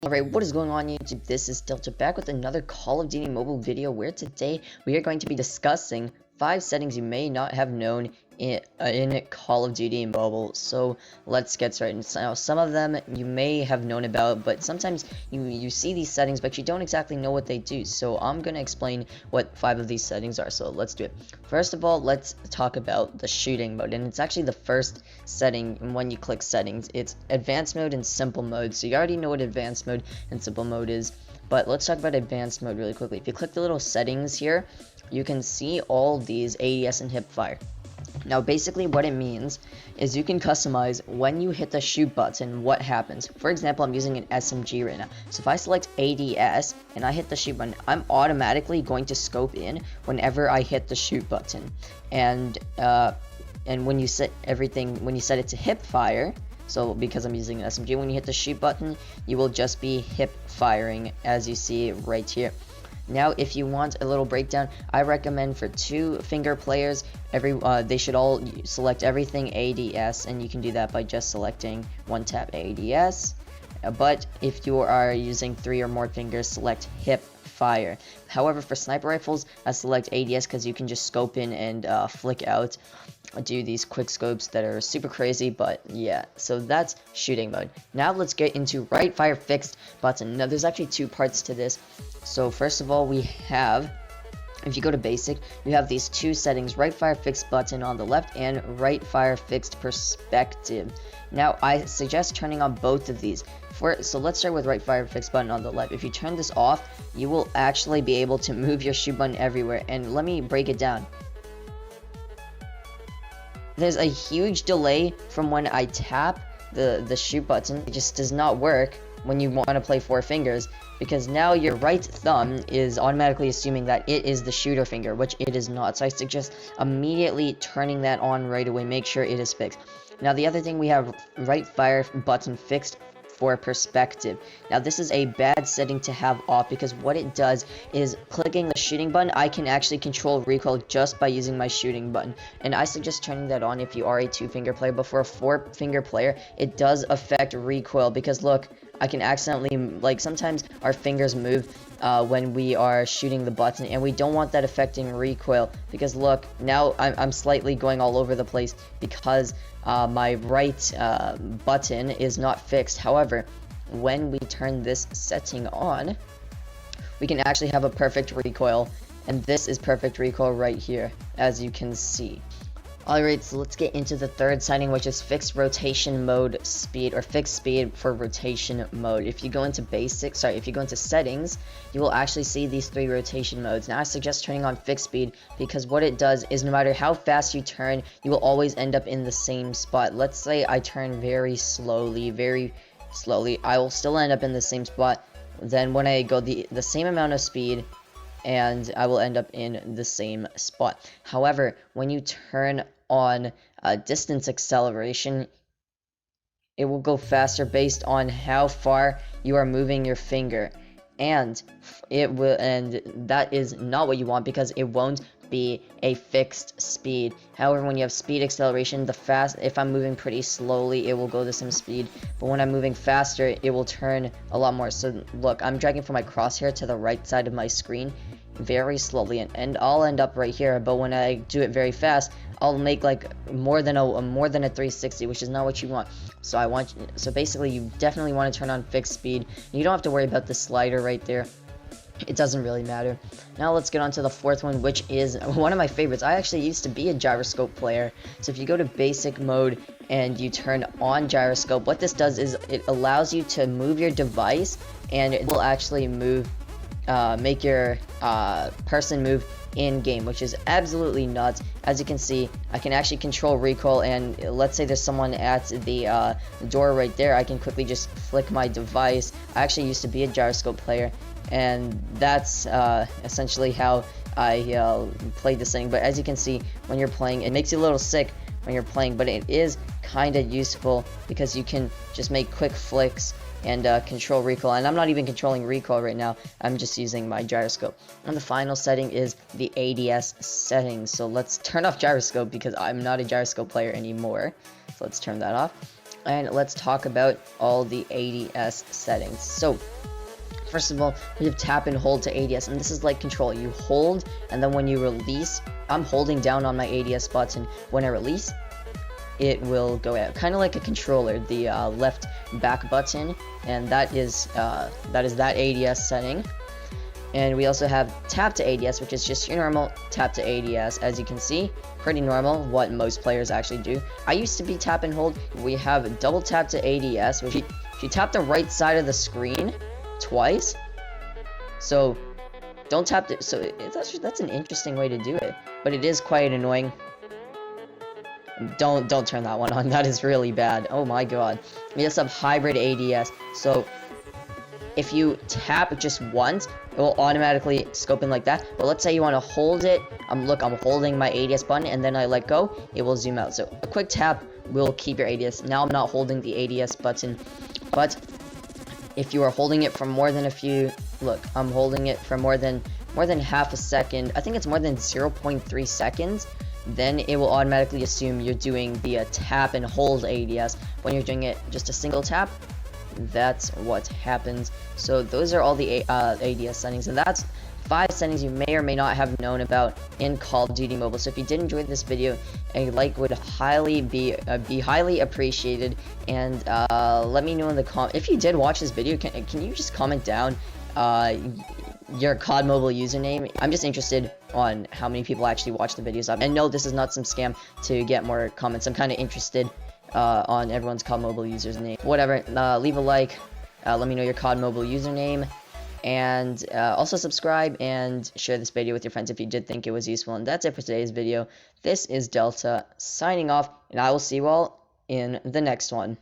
Alright, what is going on YouTube? This is Delta back with another Call of Duty Mobile video where today we are going to be discussing 5 settings you may not have known in Call of Duty Mobile. So let's get started. Now, some of them you may have known about, but sometimes you see these settings but you don't exactly know what they do. So I'm going to explain what 5 of these settings are, so let's do it. First of all, let's talk about the shooting mode, and it's actually the first setting when you click settings. It's advanced mode and simple mode, so you already know what advanced mode and simple mode is, but let's talk about advanced mode really quickly. If you click the little settings here, you can see all these ADS and hipfire. Now basically what it means is you can customize when you hit the shoot button what happens. For example, I'm using an SMG right now, so if I select ADS and I hit the shoot button, I'm automatically going to scope in whenever I hit the shoot button. And when you set it to hip fire, so because I'm using an SMG, when you hit the shoot button, you will just be hip firing, as you see right here. Now, if you want a little breakdown, I recommend for 2 finger players, they should all select everything ADS, and you can do that by just selecting 1 tap ADS. But if you are using 3 or more fingers, select hip fire. However, for sniper rifles, I select ADS because you can just scope in and flick out, do these quick scopes that are super crazy. But yeah, so that's shooting mode. Now let's get into right fire fixed button. Now there's actually 2 parts to this. So first of all, we have, if you go to basic, you have these 2 settings, right fire fixed button on the left and right fire fixed perspective. Now I suggest turning on both of these. So let's start with right fire fixed button on the left. If you turn this off, you will actually be able to move your shoot button everywhere. And let me break it down. There's a huge delay from when I tap the shoot button. It just does not work when you want to play 4 fingers, because now your right thumb is automatically assuming that it is the shooter finger, which it is not. So I suggest immediately turning that on right away. Make sure it is fixed. Now the other thing, we have right fire button fixed for perspective. Now this is a bad setting to have off, because what it does is clicking the shooting button, I can actually control recoil just by using my shooting button, and I suggest turning that on if you are a 2-finger player. But for a 4-finger player, it does affect recoil, because look, I can accidentally, like, sometimes our fingers move when we are shooting the button, and we don't want that affecting recoil, because look, now I'm slightly going all over the place because my right button is not fixed. However, when we turn this setting on, we can actually have a perfect recoil, and this is perfect recoil right here, as you can see. Alright, so let's get into the 3rd setting, which is fixed rotation mode speed, or fixed speed for rotation mode. If you go into settings, you will actually see these 3 rotation modes. Now I suggest turning on fixed speed, because what it does is no matter how fast you turn, you will always end up in the same spot. Let's say I turn very slowly, I will still end up in the same spot. Then when I go the same amount of speed, and I will end up in the same spot. However, when you turn on distance acceleration, it will go faster based on how far you are moving your finger, and that is not what you want, because it won't be a fixed speed. However, when you have speed acceleration, if I'm moving pretty slowly, it will go the same speed, but when I'm moving faster, it will turn a lot more. So look, I'm dragging from my crosshair to the right side of my screen very slowly, and I'll end up right here. But when I do it very fast, I'll make like more than a 360, which is not what you want. So basically, you definitely want to turn on fixed speed. You don't have to worry about the slider right there. It doesn't really matter. Now let's get on to the 4th one, which is one of my favorites. I actually used to be a gyroscope player. So if you go to basic mode and you turn on gyroscope, what this does is it allows you to move your device, and it will actually make your person move in game, which is absolutely nuts. As you can see, I can actually control recoil, and let's say there's someone at the door right there, I can quickly just flick my device. I actually used to be a gyroscope player, and that's essentially how I played this thing. But as you can see, when you're playing, it makes you a little sick when you're playing, but it is kind of useful because you can just make quick flicks and control recoil. And I'm not even controlling recoil right now, I'm just using my gyroscope. And the final setting is the ADS settings. So let's turn off gyroscope, because I'm not a gyroscope player anymore. So let's turn that off. and let's talk about all the ADS settings. So first of all, we have tap and hold to ADS, and this is like control. You hold, and then when you release, I'm holding down on my ADS button. When I release, it will go out, kind of like a controller. The left back button, and that is that ADS setting. And we also have tap to ADS, which is just your normal tap to ADS. As you can see, pretty normal, what most players actually do. I used to be tap and hold. We have double tap to ADS, which if you tap the right side of the screen twice, so don't tap it. So that's an interesting way to do it, but it is quite annoying. Don't turn that one on. That is really bad. Oh my god. We also have hybrid ADS. So if you tap just once, it will automatically scope in like that. But let's say you want to hold it. I'm holding my ADS button, and then I let go, it will zoom out. So a quick tap will keep your ADS. Now I'm not holding the ADS button, but if you are holding it for more than a few, look, I'm holding it for more than half a second. I think it's more than 0.3 seconds. Then it will automatically assume you're doing the tap and hold ADS. When you're doing it just a single tap, that's what happens. So those are all the ADS settings, and that's 5 settings you may or may not have known about in Call of Duty Mobile. So if you did enjoy this video, a like would be highly appreciated. And let me know in the comment if you did watch this video. Can you just comment down your COD Mobile username? I'm just interested on how many people actually watch the videos. And no, this is not some scam to get more comments. I'm kind of interested on everyone's COD Mobile username. Whatever, leave a like, let me know your COD Mobile username, and also subscribe and share this video with your friends if you did think it was useful. And that's it for today's video. This is Delta signing off, and I will see you all in the next one.